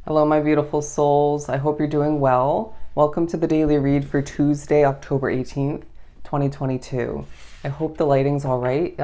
Hello, my beautiful souls. I hope you're doing well. Welcome to the daily read for Tuesday, October 18th, 2022. I hope the lighting's all right.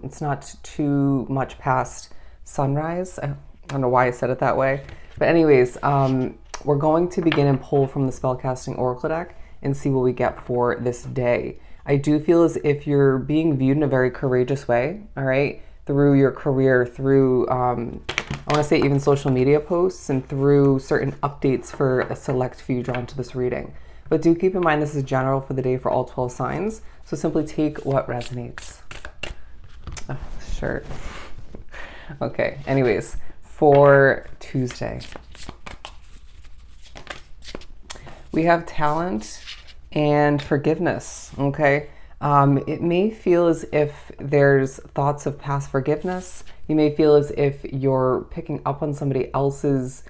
It's not too much past sunrise. I don't know why I said it that way. But anyways, we're going to begin and pull from the Spellcasting Oracle deck and see what we get for this day. I do feel as if you're being viewed in a very courageous way, all right? Through your career, through, I want to say even social media posts, and through certain updates for a select few drawn to this reading. But do keep in mind this is general for the day for all 12 signs, so simply take what resonates. Oh, shirt. Okay, anyways, for Tuesday, we have talent and forgiveness, okay? It may feel as if there's thoughts of past forgiveness. You may feel as if you're picking up on somebody else's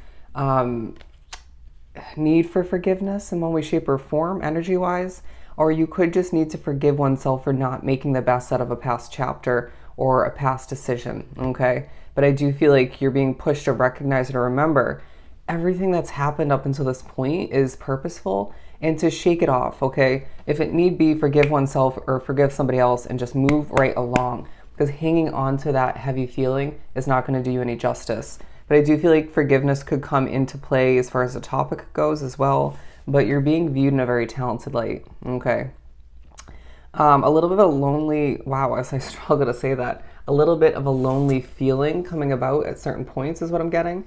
need for forgiveness in one way, shape, or form, energy-wise. Or you could just need to forgive oneself for not making the best out of a past chapter or a past decision, okay? But I do feel like you're being pushed to recognize and to remember everything that's happened up until this point is purposeful, and to shake it off, okay? If it need be, forgive oneself or forgive somebody else and just move right along, because hanging on to that heavy feeling is not going to do you any justice. But I do feel like forgiveness could come into play as far as the topic goes as well, but you're being viewed in a very talented light, okay? A little bit of a lonely, wow, as I struggle to say that, a little bit of a lonely feeling coming about at certain points is what I'm getting.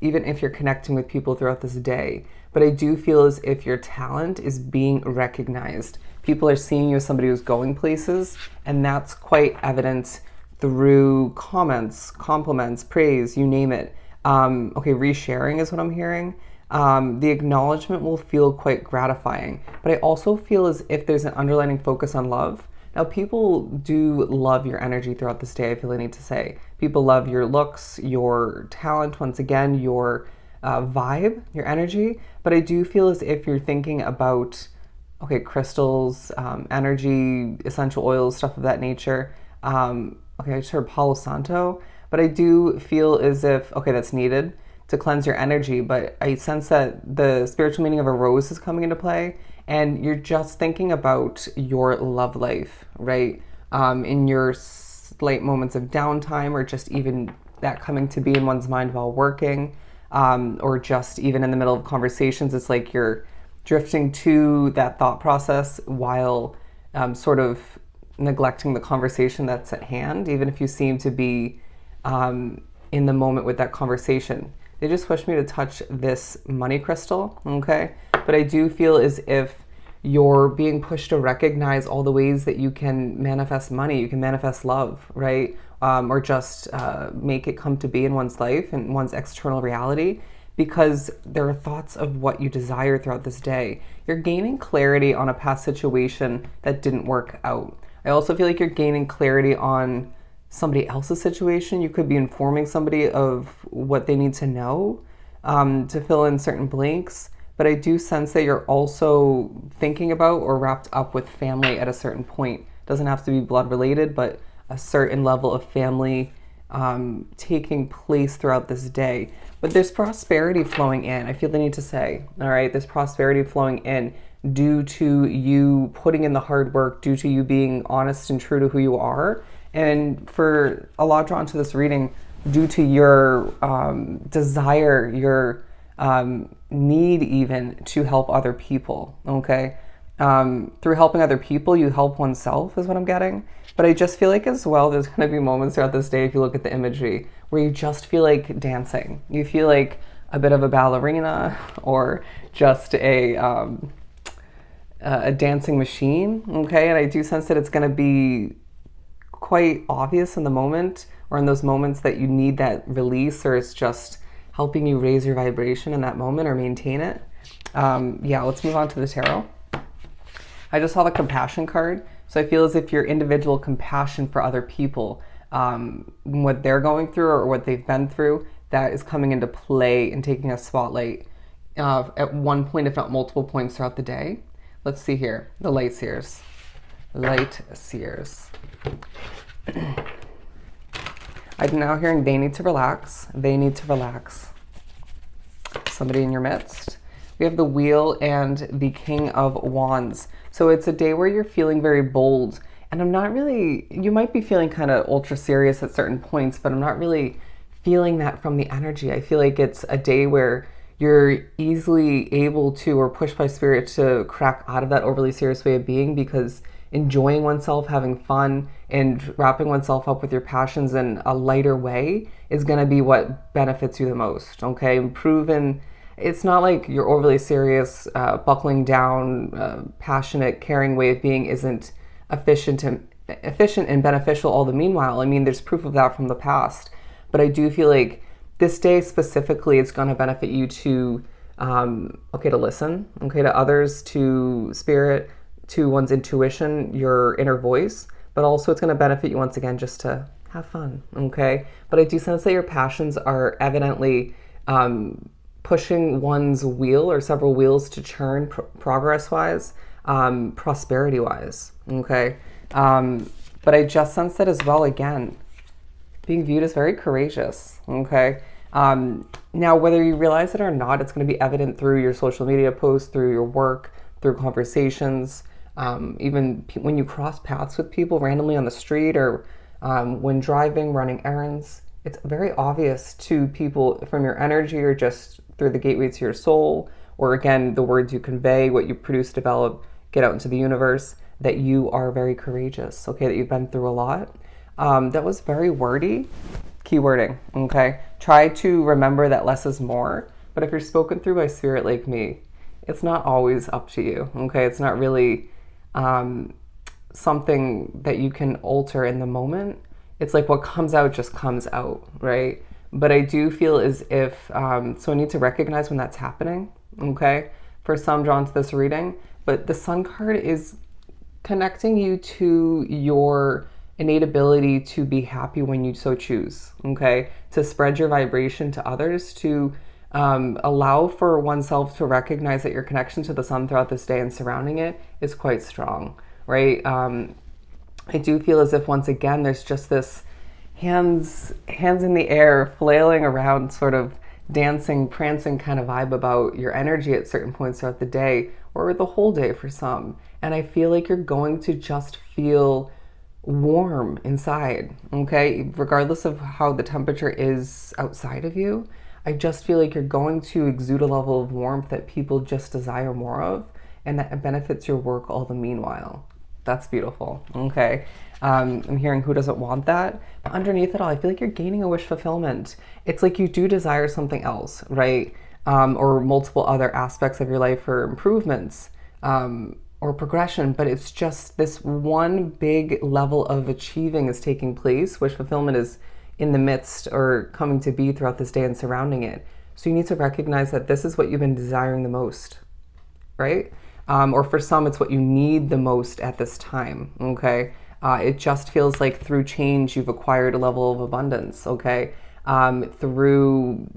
Even if you're connecting with people throughout this day. But I do feel as if your talent is being recognized. People are seeing you as somebody who's going places, and that's quite evident through comments, compliments, praise, you name it. Okay, resharing is what I'm hearing. The acknowledgement will feel quite gratifying, but I also feel as if there's an underlying focus on love. Now, people do love your energy throughout this day, I feel I need to say. People love your looks, your talent, once again, your vibe, your energy. But I do feel as if you're thinking about, okay, crystals, energy, essential oils, stuff of that nature. Okay, I just heard Palo Santo. But I do feel as if, okay, that's needed to cleanse your energy. But I sense that the spiritual meaning of a rose is coming into play. And you're just thinking about your love life, right? In your slight moments of downtime, or just even that coming to be in one's mind while working, or just even in the middle of conversations. It's like you're drifting to that thought process while sort of neglecting the conversation that's at hand, even if you seem to be in the moment with that conversation. They just pushed me to touch this money crystal, okay? But I do feel as if you're being pushed to recognize all the ways that you can manifest money, you can manifest love, right? Or just make it come to be in one's life and one's external reality, because there are thoughts of what you desire throughout this day. You're gaining clarity on a past situation that didn't work out. I also feel like you're gaining clarity on somebody else's situation. You could be informing somebody of what they need to know to fill in certain blanks. But I do sense that you're also thinking about or wrapped up with family at a certain point. Doesn't have to be blood related, but a certain level of family taking place throughout this day. But there's prosperity flowing in, I feel the need to say, all right? There's prosperity flowing in due to you putting in the hard work, due to you being honest and true to who you are. And for a lot drawn to this reading, due to your desire, your need even to help other people, okay? Through helping other people, you help oneself is what I'm getting. But I just feel like as well, there's going to be moments throughout this day, if you look at the imagery, where you just feel like dancing. You feel like a bit of a ballerina, or just a dancing machine, okay? And I do sense that it's going to be quite obvious in the moment, or in those moments that you need that release, or it's just helping you raise your vibration in that moment or maintain it. Yeah, let's move on to the tarot. I just saw the compassion card. So I feel as if your individual compassion for other people, what they're going through or what they've been through, that is coming into play and taking a spotlight at one point, if not multiple points throughout the day. Let's see here. The light seers. Light seers. I'm now hearing they need to relax. They need to relax. somebody in your midst. We have the Wheel and the King of Wands. So it's a day where you're feeling very bold. And I'm not really, you might be feeling kind of ultra serious at certain points, but I'm not really feeling that from the energy. I feel like it's a day where you're easily able to, or pushed by spirit to crack out of that overly serious way of being, because enjoying oneself, having fun, and wrapping oneself up with your passions in a lighter way is going to be what benefits you the most. Okay, proven. It's not like your overly serious, buckling down, passionate, caring way of being isn't efficient and beneficial all the meanwhile. I mean, there's proof of that from the past. But I do feel like this day specifically, it's going to benefit you to, to listen, to others, to spirit, to one's intuition, your inner voice. But also it's going to benefit you once again just to have fun, okay? But I do sense that your passions are evidently pushing one's wheel or several wheels to churn progress-wise, prosperity-wise, okay? But I just sense that as well, again, being viewed as very courageous, okay? Now, whether you realize it or not, it's going to be evident through your social media posts, through your work, through conversations, even when you cross paths with people randomly on the street, or when driving, running errands. It's very obvious to people from your energy, or just through the gateway to your soul, or again, the words you convey, what you produce, develop, get out into the universe, that you are very courageous, okay, that you've been through a lot. That was very wordy, keywording, okay? Try to remember that less is more, but if you're spoken through by spirit like me, it's not always up to you, okay? It's not really something that you can alter in the moment. It's like what comes out just comes out, right? But I do feel as if, so I need to recognize when that's happening, okay? For some drawn to this reading, but the Sun card is connecting you to your innate ability to be happy when you so choose, okay? To spread your vibration to others, to allow for oneself to recognize that your connection to the sun throughout this day and surrounding it is quite strong, right? I do feel as if, once again, there's just this hands in the air, flailing around, sort of dancing, prancing kind of vibe about your energy at certain points throughout the day, or the whole day for some. And I feel like you're going to just feel warm inside, okay? Regardless of how the temperature is outside of you, I just feel like you're going to exude a level of warmth that people just desire more of, and that benefits your work all the meanwhile. That's beautiful, okay? I'm hearing who doesn't want that. But underneath it all, I feel like you're gaining a wish fulfillment. It's like you do desire something else, right? Or multiple other aspects of your life for improvements, or progression, but it's just this one big level of achieving is taking place. Wish fulfillment is in the midst, or coming to be throughout this day and surrounding it. So you need to recognize that this is what you've been desiring the most, right? Or for some, it's what you need the most at this time, okay? It just feels like through change, you've acquired a level of abundance, okay? Through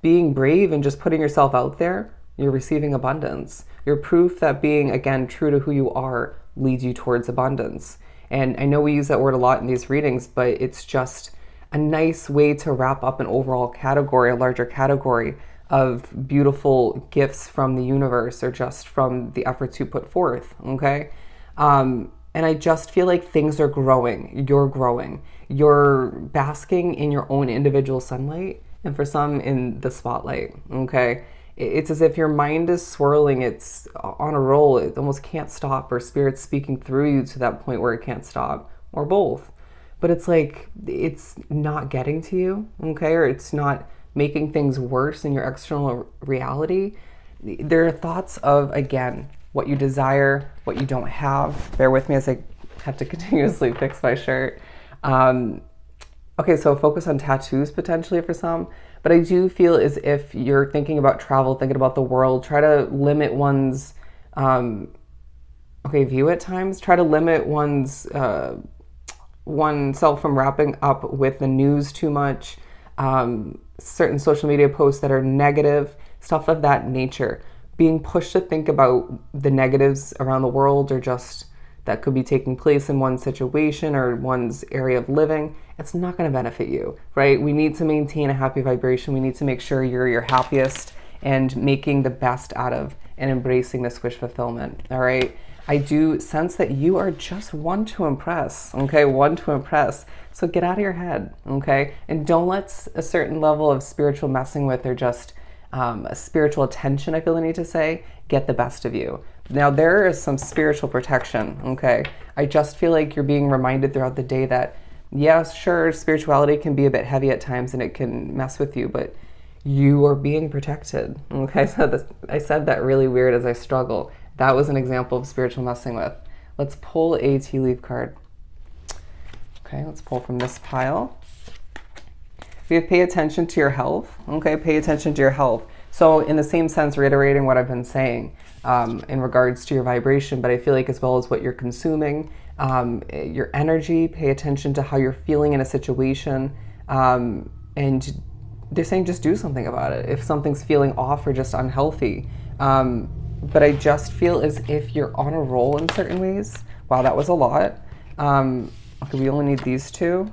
being brave and just putting yourself out there, you're receiving abundance. You're proof that being, again, true to who you are leads you towards abundance. And I know we use that word a lot in these readings, but it's just a nice way to wrap up an overall category, a larger category of beautiful gifts from the universe, or just from the efforts you put forth, okay? And I just feel like things are growing. You're basking in your own individual sunlight, and for some in the spotlight, okay? It's as if your mind is swirling, it's on a roll, it almost can't stop, or spirit's speaking through you to that point where it can't stop, or both. But it's like, it's not getting to you, okay? Or it's not making things worse in your external reality. There are thoughts of, again, what you desire, what you don't have. Bear with me as I have to continuously fix my shirt. Okay, so focus on tattoos potentially for some, but I do feel as if you're thinking about travel, thinking about the world, try to limit one's, view at times, try to limit oneself from wrapping up with the news too much, certain social media posts that are negative, stuff of that nature. Being pushed to think about the negatives around the world, or just that could be taking place in one situation or one's area of living, it's not going to benefit you, right? We need to maintain a happy vibration. We need to make sure you're your happiest and making the best out of and embracing this wish fulfillment. All right. I do sense that you are just one to impress, okay? One to impress. So get out of your head, okay? And don't let a certain level of spiritual messing with or just a spiritual attention, I feel the need to say, get the best of you. Now, there is some spiritual protection, okay? I just feel like you're being reminded throughout the day that, yes, sure, spirituality can be a bit heavy at times and it can mess with you, but you are being protected, okay? So I said that really weird as I struggle. That was an example of spiritual messing with. Let's pull a tea leaf card. Okay, let's pull from this pile. We have pay attention to your health. Okay, pay attention to your health. So in the same sense, reiterating what I've been saying in regards to your vibration, but I feel like as well as what you're consuming, your energy, pay attention to how you're feeling in a situation. And they're saying just do something about it if something's feeling off or just unhealthy. But I just feel as if you're on a roll in certain ways. Wow, that was a lot. Okay, we only need these two.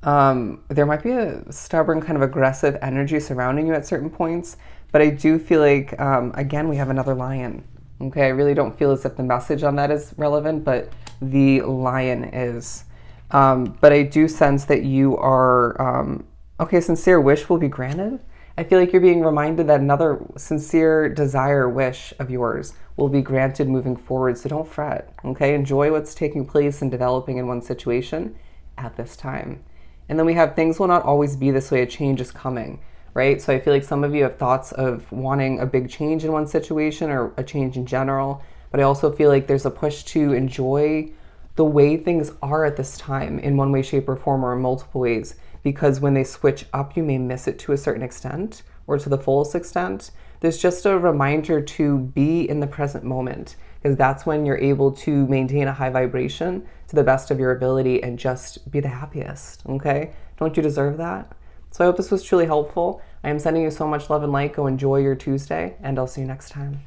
There might be a stubborn kind of aggressive energy surrounding you at certain points, but I do feel like, again, we have another lion. Okay, I really don't feel as if the message on that is relevant, but the lion is. But I do sense that you are, okay, sincere wish will be granted. I feel like you're being reminded that another sincere desire, wish of yours will be granted moving forward. So don't fret, okay? Enjoy what's taking place and developing in one situation at this time. And then we have things will not always be this way. A change is coming, right? So I feel like some of you have thoughts of wanting a big change in one situation or a change in general. But I also feel like there's a push to enjoy the way things are at this time in one way, shape, or form, or in multiple ways. Because when they switch up, you may miss it to a certain extent or to the fullest extent. There's just a reminder to be in the present moment, because that's when you're able to maintain a high vibration to the best of your ability and just be the happiest, okay? Don't you deserve that? So I hope this was truly helpful. I am sending you so much love and light. Go enjoy your Tuesday, and I'll see you next time.